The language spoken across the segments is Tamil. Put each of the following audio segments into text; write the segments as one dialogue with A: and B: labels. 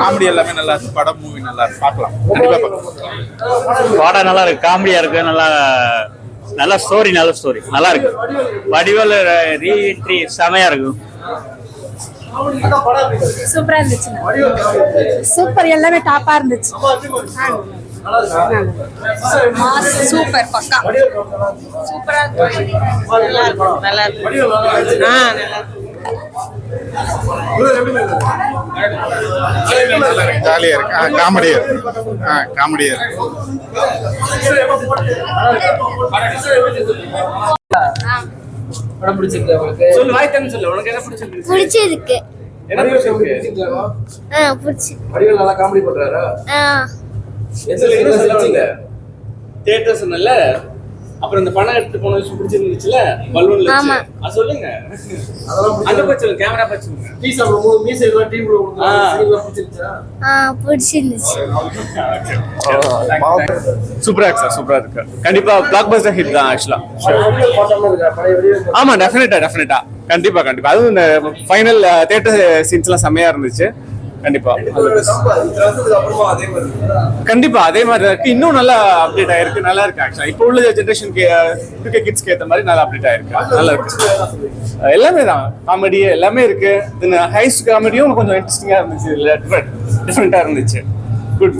A: காமெடி எல்லாமே நல்லா இருக்கு. படம் மூவி நல்லா இருக்கு, பார்க்கலாம்.
B: படம் நல்லா இருக்கு, காமெடியா இருக்கு, நல்லா நல்ல ஸ்டோரி நல்லா இருக்கு. வடிவேல் ரீஎன்ட்ரி செமையா இருக்கு.
C: சூப்பரா இருந்துச்சு. சூப்பர், எல்லாமே டாப்பா இருந்துச்சு. சூப்பர், பக்கா சூப்பரா நல்லா
A: ஜாலியா இருக்கு, காமெடியா இருக்கு. காமெடியா இருக்கு.
D: படம் பிடிச்சிருக்கு உங்களுக்கு? சொல்லு, வாய் தண்ணி சொல்லு. உனக்கு என்ன பிடிச்சிருக்கு?
C: பிடிச்சிருக்கு.
D: என்ன பிடிச்சிருக்கு?
C: பிடிச்சி.
D: வடிவேல் நல்லா காமெடி பண்றாரா? என்ன சொல்லுங்க? தியேட்டர் சொன்னல, அப்புறம் இந்த பணம் எடுத்து போன விஷயம் பிடிச்சிருந்துச்சுல, பலூன்ல வச்சு. அது சொல்லுங்க. அந்த பச்சை கேமரா பச்சைங்க. டீஸ் அப்புறம் மூணு மீஸ் எல்லாம் டீம் கூட கொடுத்தாங்க. பிடிச்சிருச்சா?
C: பிடிச்சிருந்துச்சு.
A: சூப்பரா இருக்கு சார், சூப்பரா இருக்கு. கண்டிப்பா பிளாக் பஸ்டர் ஹிட் தான் ஆக்சுவலா. ஆமா, டெஃபினட்டா கண்டிப்பா. அதுவும் இந்த ஃபைனல் தியேட்டர் சீன்ஸ்லாம் செம்மையா இருந்துச்சு. கண்டிப்பா அதே மாதிரி இருக்கு. இன்னும் நல்லா அப்டேட் ஆயிருக்கு, நல்லா இருக்கு ஆக்சுவலா. இப்போ உள்ள ஜெனரேஷனுக்கு கிட்ஸ்க்கு ஏற்ற மாதிரி நல்லா அப்டேட் ஆயிருக்கு, நல்லா இருக்கு. எல்லாமே தான் காமெடி எல்லாமே இருக்கு. ஹைஸ்ட் காமெடியும் கொஞ்சம் இன்ட்ரெஸ்டிங்கா இருந்துச்சு, டிஃப்ரெண்டா இருந்துச்சு. குட்.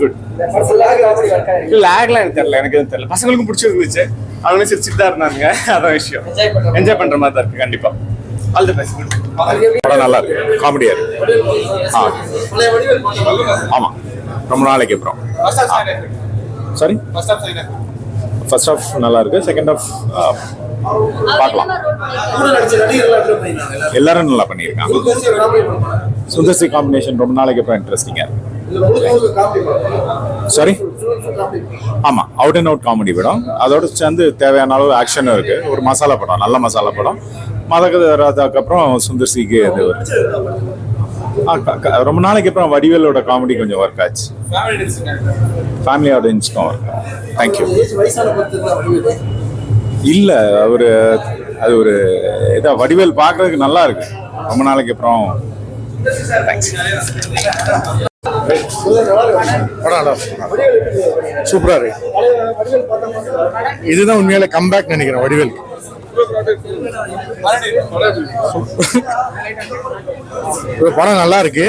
A: லேக்லாம் எனக்கு தெரியல. பசங்களுக்கும் பிடிச்சிருந்துச்சு, அவங்களும் சிரிச்சுட்டு தான் இருந்தாங்க. அதான் விஷயம். என்ஜாய் பண்ற மாதிரி தான் இருக்கு. கண்டிப்பா ஆல் தி பெஸ்ட். படம் நல்லா இருக்கு, காமெடியா இருக்கு. ஆமா, ரொம்ப நாளைக்கு அப்புறம். சாரி, ஃபர்ஸ்ட் ஹாஃப் நல்லா இருக்கு, செகண்ட் ஹாஃப் பார்க்கலாம். எல்லாரும் நல்லா பண்ணியிருக்காங்க. சுந்தர்சி காம்பினேஷன் ரொம்ப நாளைக்கு அப்புறம் இன்ட்ரெஸ்டிங்கா இருக்கு. சாரி, ஆமா, அவுட் அண்ட் அவுட் காமெடி படம். அதோட சேர்ந்து தேவையான அளவு ஆக்ஷனும் இருக்கு. ஒரு மசாலா படம், நல்ல மசாலா படம். மதகதாக்கு அப்புறம் சுந்தர்சிக்கு இது ரொம்ப நாளைக்கு அப்புறம் வடிவேலோட காமெடி கொஞ்சம் ஒர்க் ஆச்சு. ஃபேமிலி ஆடியன்ஸ்க்கும் ஒர்க். தேங்க்யூ. இல்ல, அது ஒரு இதா வடிவேல் பார்க்கறதுக்கு நல்லா இருக்கு. ரொம்ப நாளைக்கு அப்புறம். தேங்க்ஸ்.
E: சூப்பரா இருக்கு. இதுதான் உண்மையில கம்பேக் நினைக்கிறேன் வடிவேல். படம் நல்லா இருக்கு.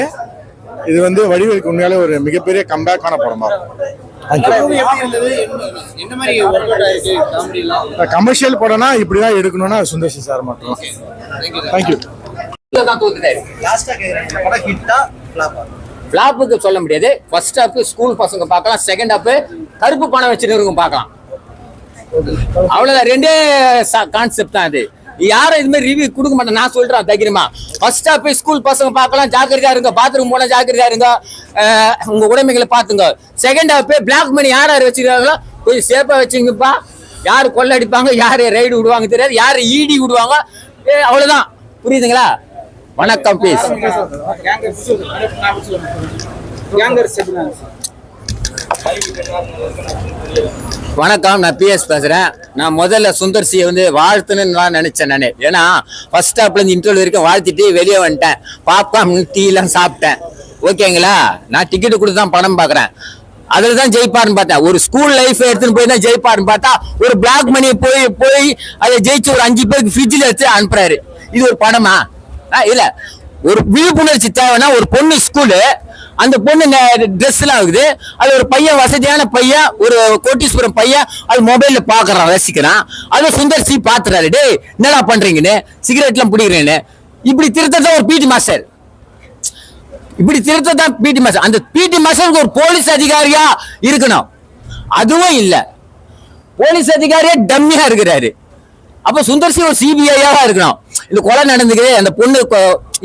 E: இது வந்து வடிவேலுக்கு உண்மையாலே ஒரு மிகப்பெரிய கம்பேக்கான படமா. கமர்ஷியல் படம்னா இப்படிதான் எடுக்கணும்னா சுந்தர்சி சார் மட்டும். தேங்க்யூ.
F: ஃபிளாப்புக்கு சொல்ல முடியாது. ஃபர்ஸ்ட் ஹாஃப் ஸ்கூல் பசங்க பார்க்கலாம், செகண்ட் ஹாஃப் கருப்பு பணம் வச்சுருக்கும் பார்க்கலாம். அவ்வளவுதான், ரெண்டே கான்செப்ட் தான். அது யாரும் இது மாதிரி ரிவ்யூ கொடுக்க மாட்டேன், நான் சொல்றேன் தைரியமா. ஃபர்ஸ்ட் ஹாஃப் ஸ்கூல் பசங்க பார்க்கலாம், ஜாக்கிரதையா இருங்க. பாத்ரூம் போனா ஜாக்கிரதையா இருங்க, உங்க உடைமைகளை பாத்துங்க. செகண்ட் ஹாஃப் பிளாக் மணி யார் வச்சிருக்காங்களோ கொஞ்சம் சேஃபா வச்சுங்கப்பா. யாரு கொள்ளை அடிப்பாங்க, யாரு ரைடு விடுவாங்க தெரியாது, யாரு ஈடி விடுவாங்க, அவ்வளவுதான். புரியுதுங்களா? வணக்கம். பீஸ். வணக்கம், நான் PS பேசுறேன். நான் முதல்ல சுந்தர்சியை வந்து வாழ்த்துன்னு நான் நினைச்சேன். நான் ஏன்னா ஃபர்ஸ்ட் ஹாப்ல இருந்து இன்டர்வல் வரைக்கும் வாழ்த்திட்டு வெளியே வந்துட்டேன். பாப்கார்ன் டீ எல்லாம் சாப்பிட்டேன். ஓகேங்களா? நான் டிக்கெட் கொடுத்து தான் படம் பாக்குறேன். அதுலதான் ஜெயிப்பாருன்னு பார்த்தேன். ஒரு ஸ்கூல் லைஃப் எடுத்துன்னு போய் தான் ஜெயிப்பாருன்னு பார்த்தா ஒரு பிளாக் மணி போய் அதை ஜெயிச்சு ஒரு 5 பேருக்கு ஃப்ரிட்ஜில் வச்சு அனுப்புறாரு. இது ஒரு படமா? இல்ல. ஒரு விழிப்புணர்ச்சி தேவைன்னா ஒரு பொண்ணு ஸ்கூலு, அந்த பொண்ணு ட்ரெஸ் எல்லாம் இருக்குது. அது ஒரு பையன், வசதியான பையன், ஒரு கோட்டீஸ்வரம் பையன், அது மொபைல்ல பாக்குறான், ரசிக்கிறான். அதை சுந்தர்சி பாத்துறாரு. டே என்னடா பண்றீங்கன்னு, சிகரெட் எல்லாம் பிடிக்கிறேன்னு. இப்படி திருத்ததான் ஒரு பிடி மாஸ்டர். அந்த பிடி மாஸ்டருக்கு ஒரு போலீஸ் அதிகாரியா இருக்கணும். அதுவும் இல்ல, போலீஸ் அதிகாரியா டம்மியா இருக்கிறாரு. அப்ப சுந்தர்சி ஒரு சிபிஐயா இருக்கணும். இந்த கொலை நடந்துக்குது, அந்த பொண்ணு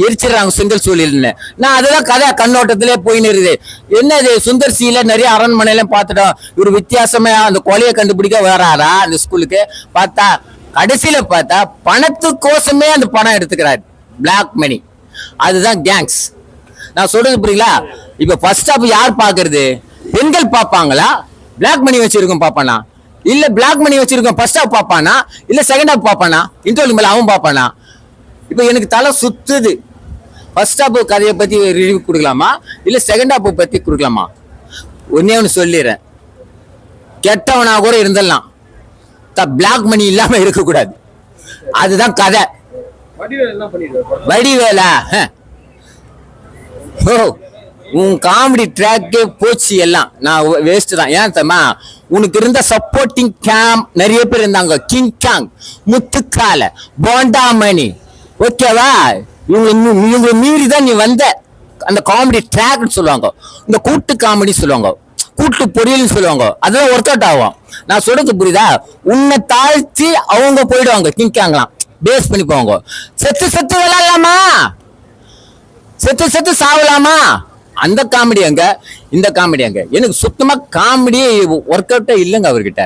F: எரிச்சிடறாங்க செங்கல் சூழல்னு. நான் அதெல்லாம் கதை கண்ணோட்டத்திலே போயின்னு இருக்குது. என்னது, சுந்தர்சியில நிறைய அரண்மனையில பார்த்துட்டோம். இவர் வித்தியாசமா அந்த கொலையை கண்டுபிடிக்க வராரா அந்த ஸ்கூலுக்கு? பார்த்தா கடைசியில பார்த்தா பணத்துக்கோசமே அந்த பணம் எடுத்துக்கிறாரு, பிளாக் மணி. அதுதான் கேங்ஸ். நான் சொல்றது புரியுங்களா? இப்ப ஃபர்ஸ்ட் ஹாப் யார் பாக்குறது? பெண்கள் பார்ப்பாங்களா? பிளாக் மணி வச்சிருக்கோம் பாப்பானா? இல்ல பிளாக் மணி வச்சிருக்கோம் ஃபர்ஸ்ட் ஹாஃப் பாப்பானா இல்ல செகண்ட் ஹாஃப் பாப்பானா இன்டர்வல் மேல அவன் பாப்பானா இப்ப எனக்கு தலை சுத்துது ஃபர்ஸ்ட் ஹாஃப் கதையை பத்தி ரிவ்யூ கொடுக்கலாமா இல்ல செகண்ட் ஹாஃப் பத்தி கொடுக்கலாமா ஒன்னே ஒன்று சொல்லிடுறேன் கெட்டவனா கூட இருந்துடலாம் பிளாக் மணி இல்லாம இருக்கக்கூடாது அதுதான் கதை வடிவேலா ஓ உன் காமெடி ட்ராக்கே போச்சு எல்லாம் நான் வேஸ்ட் தான் ஏன் தெரியுமா உனக்கு இருந்த சப்போர்ட்டிங் கேம் நிறைய பேர் இருந்தாங்க கிங் கேங் முத்துக்கால போண்டாமணி ஓகேவா இவங்களை மீறி தான் நீ வந்த அந்த காமெடி ட்ராக்னு சொல்லுவாங்க இந்த கூட்டு காமெடி சொல்லுவாங்க கூட்டு பொரியல்னு சொல்லுவாங்க அதெல்லாம் ஒர்க் அவுட் ஆகும் நான் சொல்றது புரியுதா உன்னை தாழ்த்தி அவங்க போயிடுவாங்க கிங் கேங்லாம் பேஸ் பண்ணி போவாங்க செத்து செத்து விளையாடலாமா செத்து செத்து சாவலாமா அந்த காமெடி அங்க இந்த காமெடி அங்க எனக்கு சுத்தமா காமெடி ஒர்க் அவுட்டே இல்லைங்க அவர்கிட்ட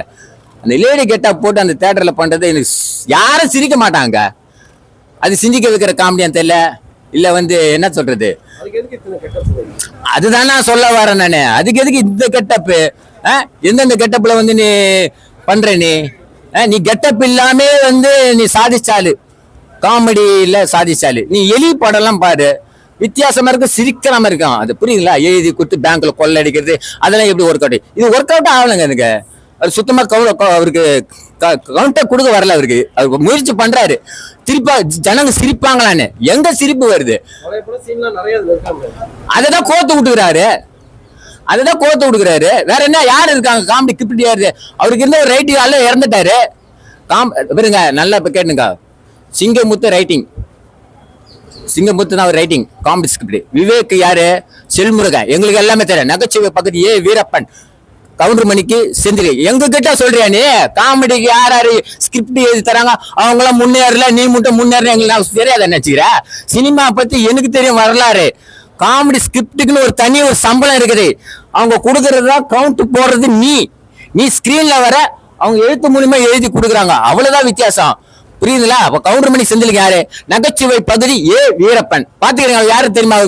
F: அந்த லேடி கெட்டா போட்டு அந்த தியேட்டர்ல பண்றது எனக்கு யாரும் சிரிக்க மாட்டாங்க அது சிந்திக்க வைக்கிற காமெடியா தெரியல இல்ல வந்து என்ன சொல்றது அதுதான் நான் சொல்ல வரேன் நானு அதுக்கு எதுக்கு இந்த கெட்டப்பு எந்தெந்த கெட்டப்ல வந்து நீ பண்ற நீ கெட்டப் இல்லாம வந்து நீ சாதிச்சாலு காமெடியில சாதிச்சாலு நீ எலி படம்லாம் பாரு வித்தியாசமா இருக்கு சிரிக்காம இருக்கும் அது புரியுங்களா எழுதி கொடுத்து பேங்க்ல கொள்ளை அடிக்கிறது அதெல்லாம் எப்படி ஒர்க் அவுட் இது ஒர்க் அவுட் ஆகலைங்க எனக்கு அது சுத்தமா அவருக்கு கவுண்டர் கொடுக்க வரல அவருக்கு அவர் முயற்சி பண்றாரு திருப்பா ஜனங்க சிரிப்பாங்களான்னு எங்க சிரிப்பு வருது அததான் கோத்து விட்டுக்கிறாரு வேற என்ன யாரு இருக்காங்க காமெடி கிப்டி யாரு அவருக்கு இருந்த ஒரு ரைட்டிங் ஆள இறந்துட்டாரு பாருங்க நல்லா இப்ப கேட்டுங்க சிங்கமுத்து ரைட்டிங் சிங்கமுத்து தான் ரைட்டிங் காமெடி ஸ்கிரிப்ட் விவேக் யாரு செல்முருகன் எங்களுக்கு எல்லாமே தெரியும் நகைச்சுவை பக்கத்து ஏ வீரப்பன் கவுண்டர் மணிக்கு செந்தில் எங்க கிட்ட சொல்றியா நீ காமெடிக்கு யாரு ஸ்கிரிப்ட் எழுதி தராங்க அவங்க எல்லாம் முன்னேறல நீ மட்டும் முன்னேற எங்களுக்கு தெரியாத நினைச்சுக்கிற சினிமா பத்தி எனக்கு தெரியும் வரலாறு காமெடி ஸ்கிரிப்டுக்குன்னு ஒரு தனி ஒரு சம்பளம் இருக்குது அவங்க கொடுக்கறதுதான் கவுண்ட் போடுறது நீ ஸ்கிரீன்ல வர அவங்க எழுத்து மூலியமா எழுதி கொடுக்குறாங்க அவ்வளவுதான் வித்தியாசம் புரியுதுங்களா அப்ப கவுண்டர் மணி செந்தில் யாரு நகைச்சுவை பகுதி ஏ வீரப்பன் பாத்துக்கிறீங்க யாரு தெரியுமா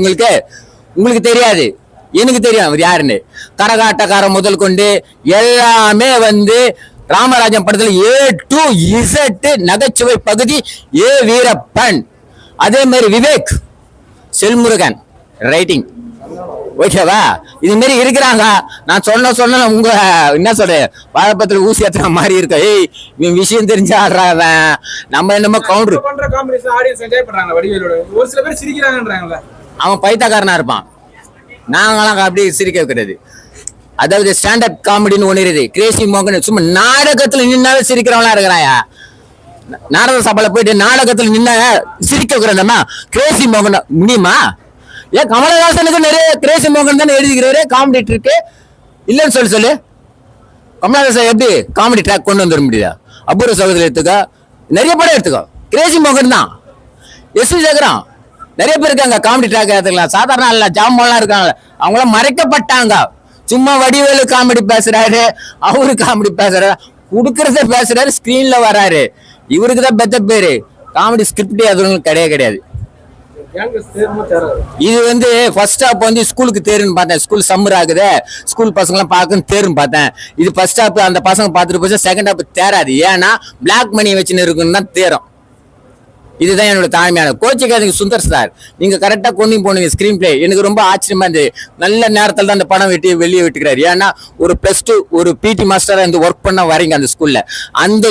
F: உங்களுக்கு தெரியாது எனக்கு தெரியும் அவர் யாருன்னு கரகாட்டக்காரன் முதல் கொண்டு எல்லாமே வந்து ராமராஜன் படத்துல A to Z நகைச்சுவை பகுதி ஏ வீரப்பன் அதே மாதிரி விவேக் செல்முருகன் ரைட்டிங் ஓகேவா இது மாதிரி இருக்கிறாங்க நான் சொன்ன உங்க என்ன சொல்றேன் வாழைப்பத்துல ஊசி ஏத்துற மாதிரி இருக்க ஏய் இவன் விஷயம் தெரிஞ்சு ஆடுறாங்க நம்ம என்னமோ கவுண்டர்
G: பண்ற காமெடிஸ் ஆடியன்ஸ் என்ஜாய் பண்றாங்க வடிவேலோட ஒரு சில பேர் சிரிக்கிறாங்கன்றாங்கல
F: அவன் பைத்தியக்காரனா இருப்பான் நாங்களாம் அப்படி சிரிக்க வைக்கிறது அதாவது ஸ்டாண்டப் காமெடின்னு ஒண்ணு இருக்குது கிரேசி மோகன் சும்மா நாடகத்துல நின்னாவே சிரிக்கிறவங்களா இருக்கிறாயா நாடக சபையில போயிட்டு நாடகத்துல நின்ன சிரிக்க வைக்கிறோம்மா கிரேசி மோகன் முடியுமா ஏன் கமலஹாசனுக்கு நிறைய கிரேசி மோகன் தானே எழுதிக்கிறாரு காமெடி ட்ரிக்கு இல்லைன்னு சொல்லு கமலஹாசன் எப்படி காமெடி ட்ராக் கொண்டு வந்துட முடியுதா அபூர்வ சகோதரி எடுத்துக்கோ நிறைய படம் எடுத்துக்கோ கிரேசி மோகன் தான் எஸ் சேகரம் நிறைய பேர் இருக்காங்க காமெடி ட்ராக் எடுத்துக்கலாம் சாதாரண இல்ல ஜாமான்லாம் இருக்காங்க அவங்களாம் மறைக்கப்பட்டாங்க சும்மா வடிவேலு காமெடி பேசுறாரு அவரு காமெடி பேசுறாரு கொடுக்கறத பேசுறாரு ஸ்கிரீன்ல வராரு இவருக்குதான் பெத்த பேரு காமெடி ஸ்கிரிப்டே அது கிடையாது இது வந்து ஃபர்ஸ்ட் ஹாப் வந்து ஸ்கூலுக்கு தேருன்னு பார்த்தேன் ஸ்கூல் சம்மர் ஆகுது ஸ்கூல் பசங்க எல்லாம் பார்க்கணும் தேருன்னு பார்த்தேன் இது ஃபர்ஸ்ட் ஹாப் அந்த பசங்க பார்த்துட்டு போச்சு செகண்ட் ஹாப் தேராது ஏன்னா பிளாக் மணி வச்சுன்னு இருக்குன்னு தான் தேரும் இதுதான் என்னோட தாழ்மையான கோச்சிக்காதீங்க சுந்தர் சார் நீங்க கரெக்டா கொண்டு போனீங்க ஸ்கிரீன் பிளே எனக்கு ரொம்ப ஆச்சரியமா இருந்தது நல்ல நேரத்துல தான் அந்த படம் வெளியே விட்டுக்கிறாரு ஏன்னா ஒரு +2 ஒரு பிடி மாஸ்டரா இருந்து ஒர்க் பண்ண வரீங்க அந்த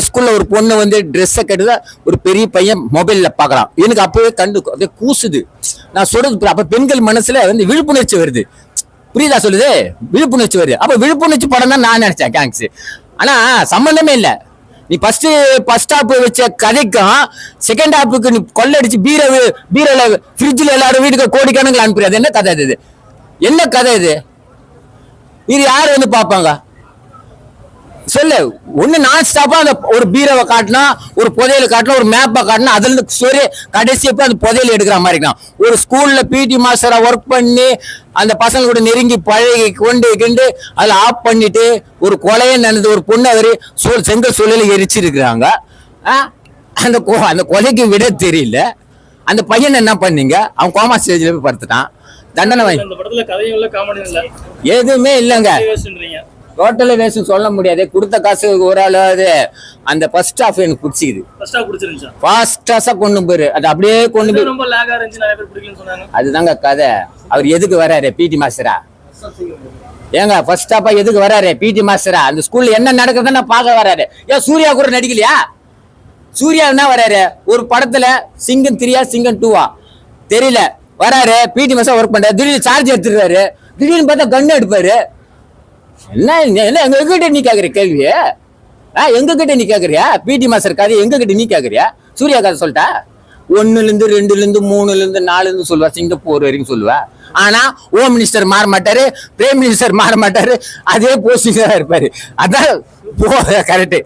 F: ஸ்கூல்ல ஒரு பொண்ணு வந்து ட்ரெஸ்ஸை கட்டுதா ஒரு பெரிய பையன் மொபைல்ல பாக்கலாம் எனக்கு அப்பவே கண்டு அப்படியே கூசுது நான் சொல்றது அப்ப பெண்கள் மனசுல வந்து விழிப்புணர்ச்சி வருது புரியுதா சொல்லுது விழிப்புணர்ச்சி வருது அப்ப விழிப்புணர்ச்சி படம் தான் நான் நினைச்சேன் கேங்ஸ் ஆனா சம்பந்தமே இல்லை நீ ஃபர்ஸ்ட் ஹாப் வச்ச கதைக்கும் செகண்ட் ஹாப்புக்கு நீ கொள்ளடிச்சு பீரோல ஃப்ரிட்ஜ்ல எல்லாரும் வீட்டுக்கு கோடிக்கணக்கில் அனுப்புறது என்ன கதை இது இது யாரு வந்து பாப்பாங்க சொல்லு ஒண்ணு நான் ஸ்டாப்பா அந்த ஒரு பீரோவை காட்டினா ஒரு புதையல காட்டினா ஒரு மேப்பை காட்டினா அதுல இருந்து சரி கடைசியப்ப அந்த புதையல எடுக்கிற மாதிரி இருக்கான் ஒரு ஸ்கூல்ல பிடி மாஸ்டரா ஒர்க் பண்ணி அந்த பசங்க கூட நெருங்கி பழகி கொண்டு அதுல ஆஃப் பண்ணிட்டு ஒரு கொலையை நடந்து ஒரு பொண்ணு அவரு செங்கல் சூழல எரிச்சிருக்கிறாங்க அந்த கொலைக்கு விட தெரியல அந்த பையன் என்ன பண்ணீங்க அவன் கோமா ஸ்டேஜ்ல போய் படுத்துட்டான் தண்டனை வாங்கி எதுவுமே இல்லைங்க டோட்டலா வேஸ்ட் சொல்ல முடியாது. கொடுத்த காசு ஒரு ஆளாவது அந்த ஃபர்ஸ்ட் ஹாஃப் எனக்கு பிடிச்சிக்குது.
H: ஃபர்ஸ்ட் ஹாஃப் பிடிச்சிருந்துச்சா?
F: ஃபாஸ்ட் ஹாஃபா கொண்டு போயிரு, அது அப்படியே கொண்டு போய்
H: ரொம்ப லாகா இருந்துச்சு, நிறைய பேர் பிடிக்கலன்னு சொன்னாங்க.
F: அதுதாங்க கதை. அவர் எதுக்கு வராரு? பிடி மாஸ்டரா? ஏங்க ஃபர்ஸ்ட் ஹாஃபா எதுக்கு வராரு? பிடி மாஸ்டரா? அந்த ஸ்கூல்ல என்ன நடக்குதுன்னு பார்க்க வராரு. ஏன் சூர்யா கூட நடிக்கலையா? சூர்யா என்ன வராரு ஒரு படத்துல? சிங்கம் 3 சிங்கம் 2 தெரியல, வராரு பிடி மாஸ்டர் ஒர்க் பண்றாரு. திடீர்னு சார்ஜ் எடுத்துருவாரு, திடீர்னு பார்த்தா கண்ணு எடுப்பாரு. என்ன என்ன எங்க கிட்ட நீ கேக்குற கேள்வி? எங்க கிட்ட நீ கேக்குறியா? பிடி மாஸ்டர் கதை எங்க கிட்ட நீ கேக்குறியா? சூர்யா கதை சொல்லிட்டா 1ல இருந்து 2ல இருந்து 3ல இருந்து 4ல இருந்து சொல்லுவா, சிங்கப்பூர் வரைக்கும் சொல்லுவா. ஆனா ஹோம் மினிஸ்டர் மாற மாட்டாரு, பிரைம் மினிஸ்டர் மாற மாட்டாரு, அதே போஸ்டிங் தான் இருப்பாரு. அதான் கரெக்ட்.